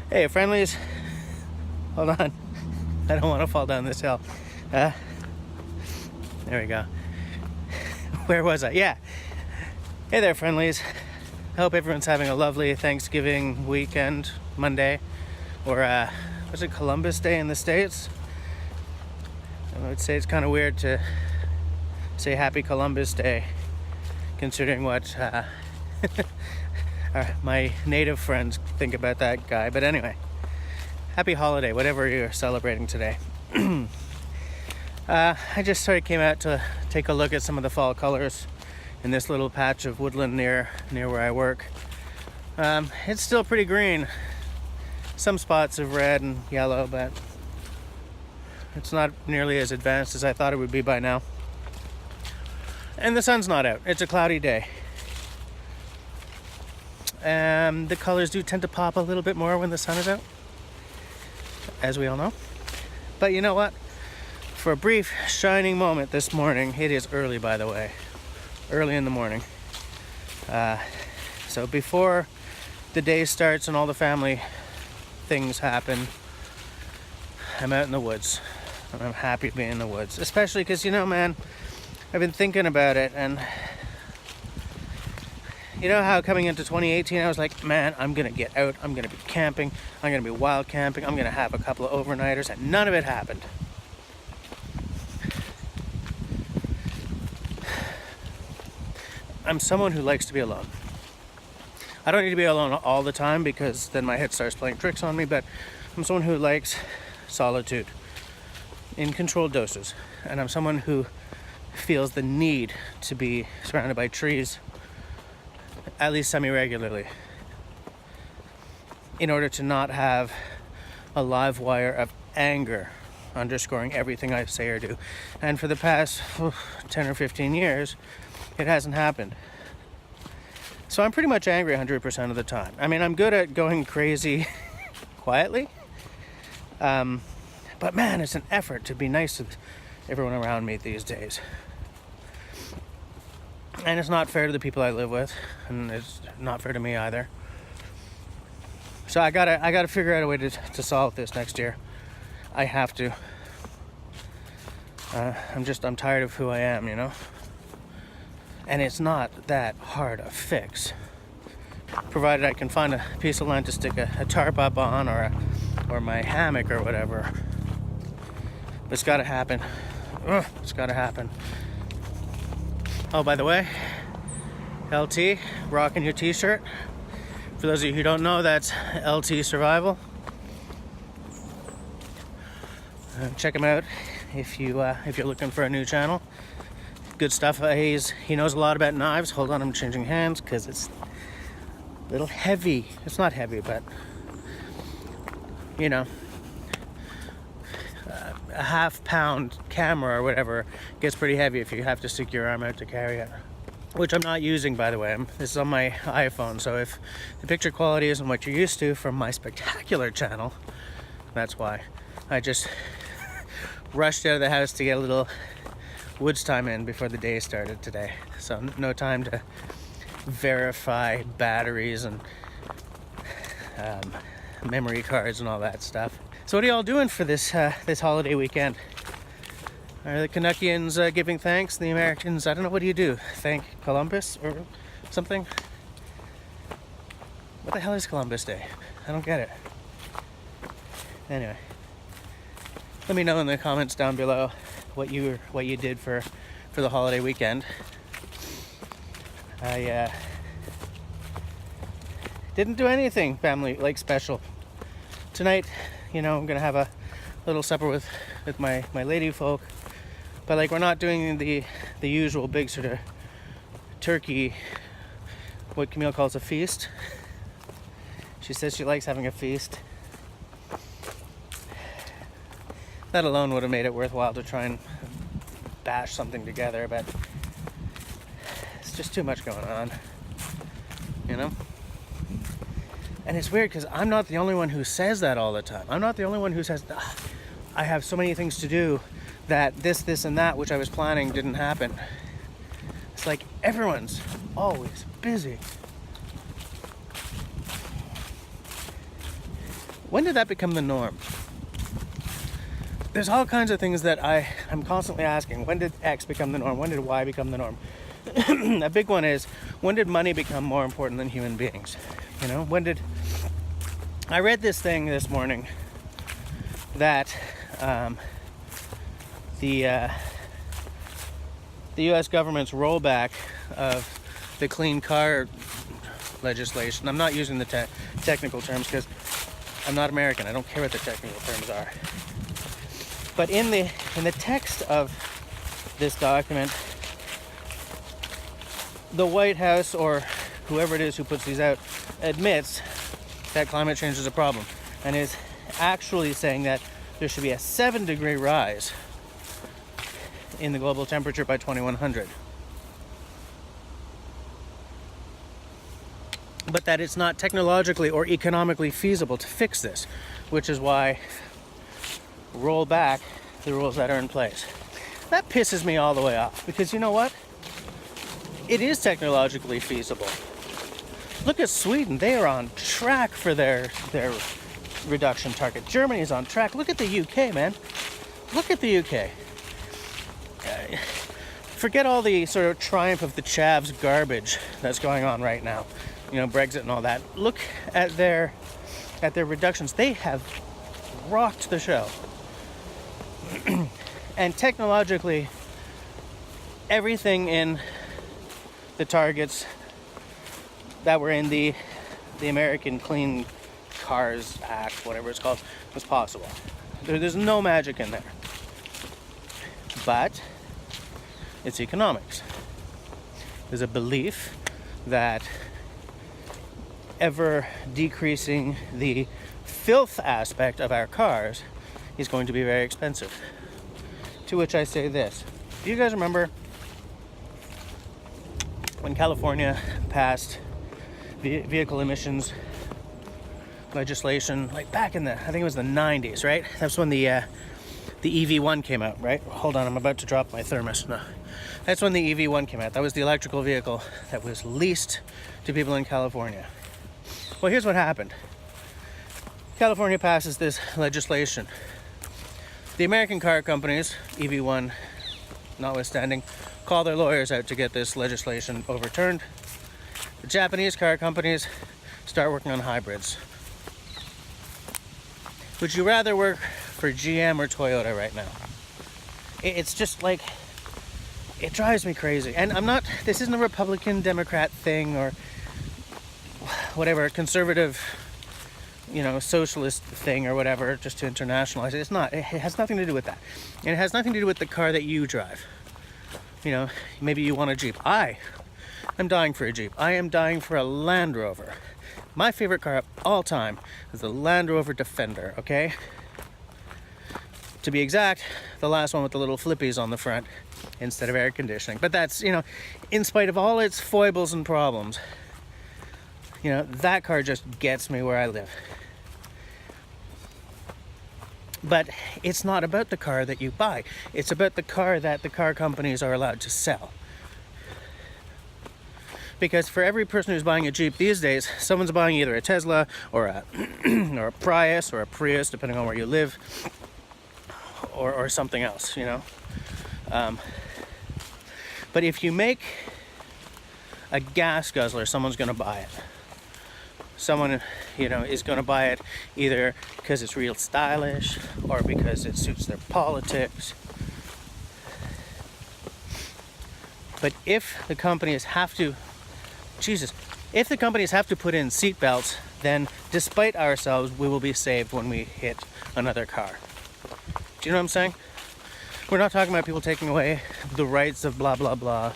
Hey friendlies, hold on, I don't want to fall down this hill. There we go. Where was I? Yeah. Hey there friendlies, I hope everyone's having a lovely Thanksgiving weekend, Monday, or was it Columbus Day in the States? I would say it's kind of weird to say Happy Columbus Day, considering what my native friends think about that guy. But anyway, happy holiday, whatever you're celebrating today. I just sort of came out to take a look at some of the fall colors in this little patch of woodland near where I work. It's still pretty green. Some spots of red and yellow, but it's not nearly as advanced as I thought it would be by now. And the sun's not out. It's a cloudy day. The colors do tend to pop a little bit more when the sun is out, as we all know. But you know what? For a brief shining moment this morning, it is early, by the way, early in the morning. So before the day starts and all the family things happen, I'm out in the woods. And I'm happy to be in the woods, especially because, you know, man, I've been thinking about it, and you know how coming into 2018 I was like, man, I'm gonna get out, I'm gonna be camping, I'm gonna be wild camping, I'm gonna have a couple of overnighters, and none of it happened. I'm someone who likes to be alone. I don't need to be alone all the time because then my head starts playing tricks on me, but I'm someone who likes solitude in controlled doses, and I'm someone who feels the need to be surrounded by trees at least semi-regularly in order to not have a live wire of anger underscoring everything I say or do. And for the past 10 or 15 years, it hasn't happened. So I'm pretty much angry 100% of the time. I mean, I'm good at going crazy quietly, but man, it's an effort to be nice to everyone around me these days. And it's not fair to the people I live with, and it's not fair to me either. So I gotta figure out a way to solve this next year. I have to. I'm tired of who I am, you know? And it's not that hard a fix, provided I can find a piece of land to stick a tarp up on, or my hammock or whatever. But it's gotta happen. It's gotta happen. Oh, by the way, LT, rocking your t-shirt. For those of you who don't know, that's LT Survival. Check him out if you're looking for a new channel. Good stuff. He knows a lot about knives. Hold on, I'm changing hands because it's a little heavy. It's not heavy, but you know, a half-pound camera or whatever gets pretty heavy if you have to stick your arm out to carry it. Which I'm not using, by the way. This is on my iPhone, so if the picture quality isn't what you're used to from my spectacular channel, that's why. I just rushed out of the house to get a little woods time in before the day started today. So no time to verify batteries and memory cards and all that stuff. So what are y'all doing for this holiday weekend? Are the Canuckians giving thanks? The Americans, I don't know, what do you do? Thank Columbus or something? What the hell is Columbus Day? I don't get it. Anyway, let me know in the comments down below what you did for the holiday weekend. I didn't do anything family like special. Tonight, you know, I'm gonna have a little supper with my lady folk, but like we're not doing the usual big sort of turkey, what Camille calls a feast. She says she likes having a feast. That alone would have made it worthwhile to try and bash something together, but it's just too much going on, you know? And it's weird because I'm not the only one who says that all the time. I'm not the only one who says, I have so many things to do that this, and that, which I was planning, didn't happen. It's like everyone's always busy. When did that become the norm? There's all kinds of things that I'm constantly asking. When did X become the norm? When did Y become the norm? A big one is, when did money become more important than human beings? You know, I read this thing this morning that the U.S. government's rollback of the clean car legislation. I'm not using the technical terms because I'm not American. I don't care what the technical terms are. But in the text of this document, the White House, or whoever it is who puts these out, admits that climate change is a problem and is actually saying that there should be a 7-degree rise in the global temperature by 2100. But that it's not technologically or economically feasible to fix this, which is why roll back the rules that are in place. That pisses me all the way off, because you know what? It is technologically feasible. Look at Sweden. They are on track for their reduction target. Germany is on track. Look at the UK, man. Look at the UK. Forget all the sort of triumph of the chavs garbage that's going on right now. You know, Brexit and all that. Look at their reductions. They have rocked the show. And technologically, everything in the targets that were in the American Clean Cars Act, whatever it's called, was possible. There's no magic in there. But it's economics. There's a belief that ever decreasing the filth aspect of our cars is going to be very expensive. To which I say this. Do you guys remember when California passed vehicle emissions legislation, like back in I think it was the 90s, right? That's when the EV1 came out, right? Hold on, I'm about to drop my thermos. No. That's when the EV1 came out. That was the electrical vehicle that was leased to people in California. Well, here's what happened. California passes this legislation. The American car companies, EV1 notwithstanding, call their lawyers out to get this legislation overturned. The Japanese car companies start working on hybrids. Would you rather work for GM or Toyota right now? It's just like, it drives me crazy. And this isn't a Republican Democrat thing or whatever, conservative, socialist thing or whatever, just to internationalize it. It's not. It has nothing to do with that. And it has nothing to do with the car that you drive. Maybe you want a Jeep. I'm dying for a Jeep. I am dying for a Land Rover. My favorite car of all time is the Land Rover Defender, okay? To be exact, the last one with the little flippies on the front instead of air conditioning. But that's, in spite of all its foibles and problems, that car just gets me where I live. But it's not about the car that you buy. It's about the car that the car companies are allowed to sell. Because for every person who's buying a Jeep these days, someone's buying either a Tesla or a or a Prius or a Prius, depending on where you live, or something else, But if you make a gas guzzler, someone's going to buy it. Someone, is going to buy it either because it's real stylish or because it suits their politics. But if the companies have to put in seat belts, then despite ourselves, we will be saved when we hit another car. Do you know what I'm saying? We're not talking about people taking away the rights of blah, blah, blah.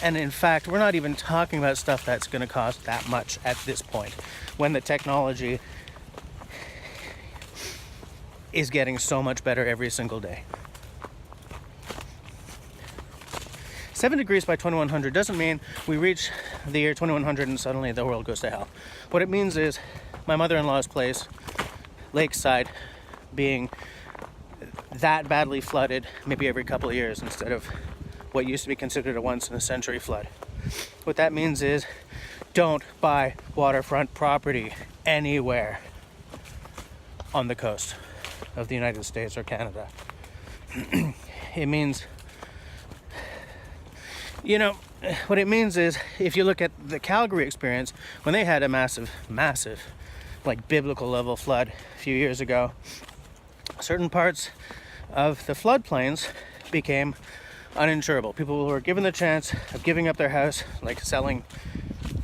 And in fact, we're not even talking about stuff that's going to cost that much at this point, when the technology is getting so much better every single day. 7 degrees by 2100 doesn't mean we reach the year 2100 and suddenly the world goes to hell. What it means is my mother-in-law's place, Lakeside, being that badly flooded maybe every couple of years instead of what used to be considered a once-in-a-century flood. What that means is don't buy waterfront property anywhere. on the coast of the United States or Canada. It means, what it means is, if you look at the Calgary experience, when they had a massive, like biblical level flood a few years ago, certain parts of the floodplains became uninsurable. People were given the chance of giving up their house, like selling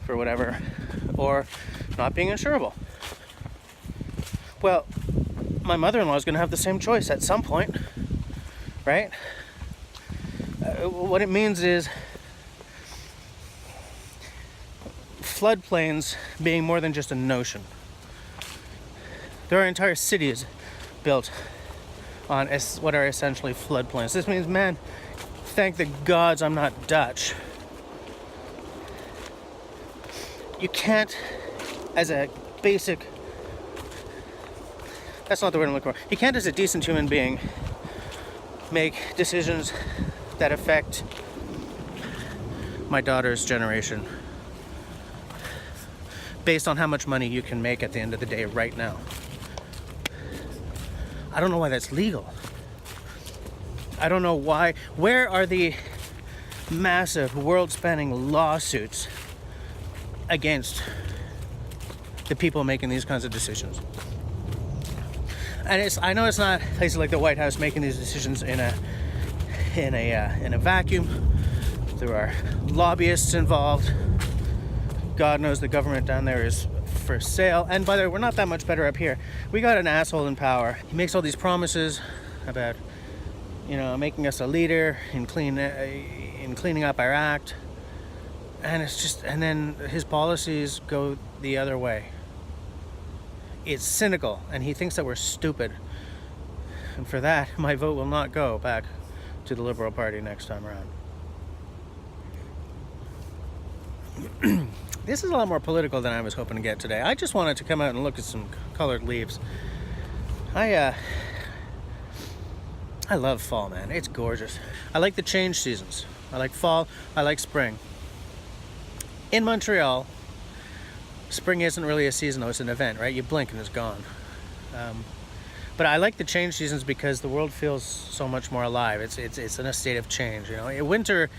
for whatever, or not being insurable. Well, my mother-in-law is going to have the same choice at some point, right? What it means is floodplains being more than just a notion. There are entire cities built on what are essentially floodplains. This means, man, thank the gods I'm not Dutch. You can't, as a basic, that's not the word I'm looking for. You can't, as a decent human being, make decisions that affect my daughter's generation based on how much money you can make at the end of the day right now. I don't know why that's legal. I don't know why. Where are the massive world-spanning lawsuits against the people making these kinds of decisions? And I know it's not places like the White House making these decisions in a vacuum. There are lobbyists involved. God knows the government down there is for sale. And by the way, we're not that much better up here. We got an asshole in power. He makes all these promises about, making us a leader in cleaning up our act. And then his policies go the other way. It's cynical, and he thinks that we're stupid. And for that, my vote will not go back to the Liberal Party next time around. This is a lot more political than I was hoping to get today. I just wanted to come out and look at some colored leaves. I love fall, man. It's gorgeous. I like the change seasons. I like fall. I like spring. In Montreal, spring isn't really a season, though. It's an event, right? You blink and it's gone. But I like the change seasons because the world feels so much more alive. It's in a state of change, Winter,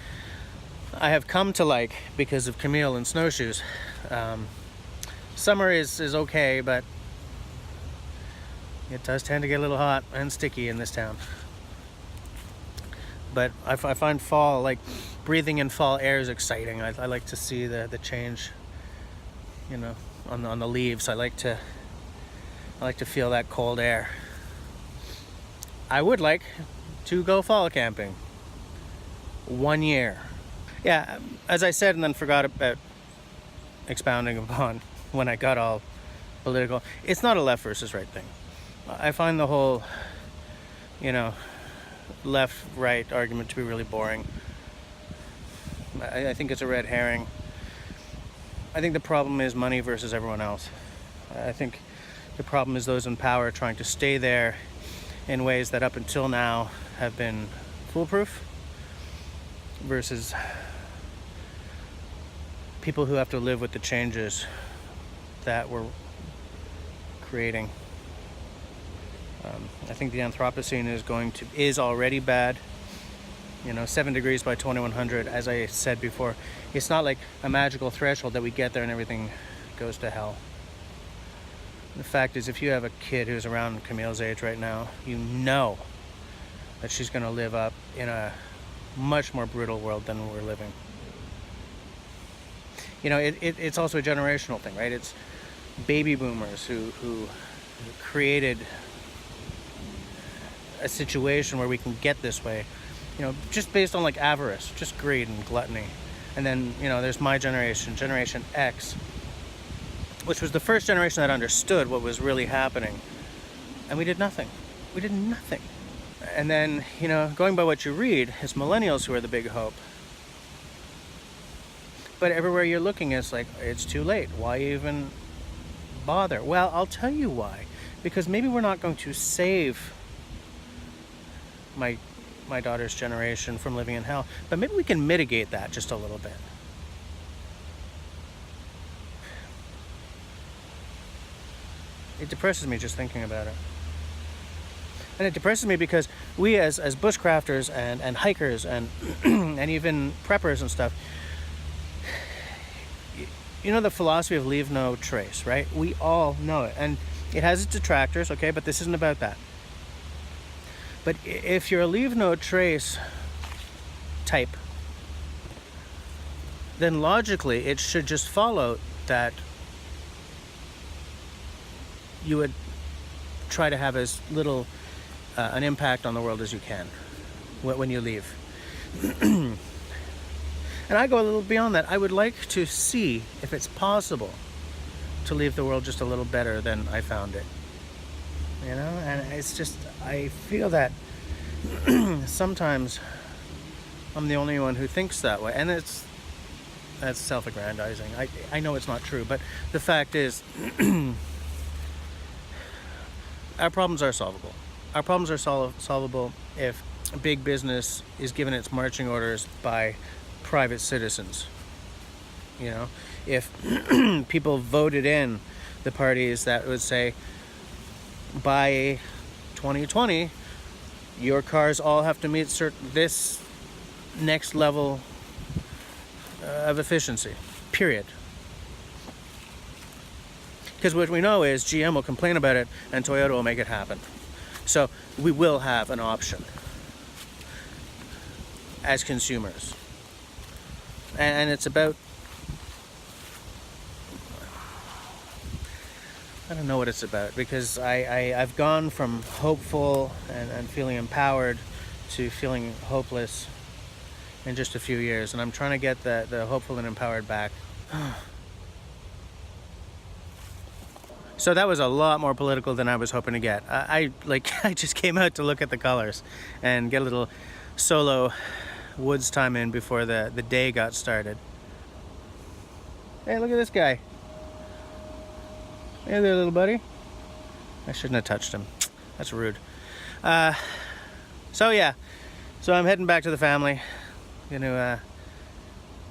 I have come to like because of Camille and snowshoes. Summer is okay, but it does tend to get a little hot and sticky in this town. But I find fall, like breathing in fall air, is exciting. I like to see the change, on the leaves. I like to feel that cold air. I would like to go fall camping 1 year. Yeah, as I said and then forgot about expounding upon when I got all political, it's not a left versus right thing. I find the whole, left-right argument to be really boring. I think it's a red herring. I think the problem is money versus everyone else. I think the problem is those in power trying to stay there in ways that up until now have been foolproof versus people who have to live with the changes that we're creating. I think the Anthropocene is already bad. 7 degrees by 2100, as I said before, it's not like a magical threshold that we get there and everything goes to hell. The fact is, if you have a kid who's around Camille's age right now, you know that she's going to live up in a much more brutal world than we're living. It's also a generational thing, right? It's baby boomers who created a situation where we can get this way, just based on like avarice, just greed and gluttony. And then, there's my generation, Generation X, which was the first generation that understood what was really happening. And we did nothing. And then, going by what you read, it's millennials who are the big hope. But everywhere you're looking, it's like, it's too late. Why even bother? Well, I'll tell you why. Because maybe we're not going to save my daughter's generation from living in hell, but maybe we can mitigate that just a little bit. It depresses me just thinking about it. And it depresses me because we as bushcrafters and hikers and and even preppers and stuff, you know the philosophy of leave no trace, right? We all know it. And it has its detractors, okay, but this isn't about that. But if you're a leave no trace type, then logically it should just follow that you would try to have as little an impact on the world as you can when you leave. And I go a little beyond that. I would like to see if it's possible to leave the world just a little better than I found it. You know, and it's just, I feel that sometimes I'm the only one who thinks that way, and that's self-aggrandizing. I know it's not true, but the fact is, our problems are solvable. Our problems are solvable if big business is given its marching orders by private citizens. You know, if people voted in the parties that would say, by 2020, your cars all have to meet this next level of efficiency, period. Because what we know is GM will complain about it and Toyota will make it happen. So we will have an option as consumers. And it's about, I don't know what it's about, because I've gone from hopeful and feeling empowered to feeling hopeless in just a few years, and I'm trying to get the hopeful and empowered back. So that was a lot more political than I was hoping to get. I just came out to look at the colors and get a little solo woods time in before the day got started. Hey, look at this guy. Hey there, little buddy. I shouldn't have touched him. That's rude. So yeah, so I'm heading back to the family. Gonna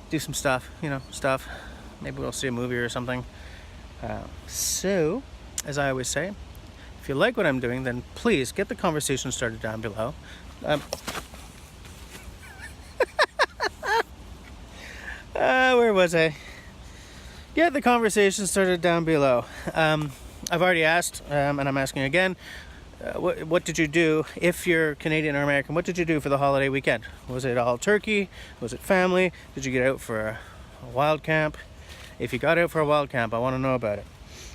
do some stuff, Maybe we'll see a movie or something. So, as I always say, if you like what I'm doing, then please get the conversation started down below. Where was I? Get the conversation started down below. I've already asked, and I'm asking again, what did you do, if you're Canadian or American, what did you do for the holiday weekend? Was it all turkey? Was it family? Did you get out for a wild camp? If you got out for a wild camp, I want to know about it.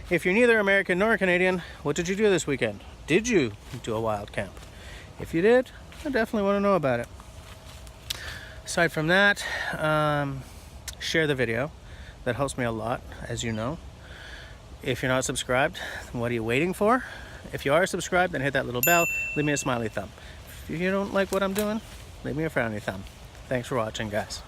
If you're neither American nor Canadian, what did you do this weekend? Did you do a wild camp? If you did, I definitely want to know about it. Aside from that, share the video. That helps me a lot, as you know. If you're not subscribed, what are you waiting for? If you are subscribed, then hit that little bell. Leave me a smiley thumb. If you don't like what I'm doing, leave me a frowny thumb. Thanks for watching, guys.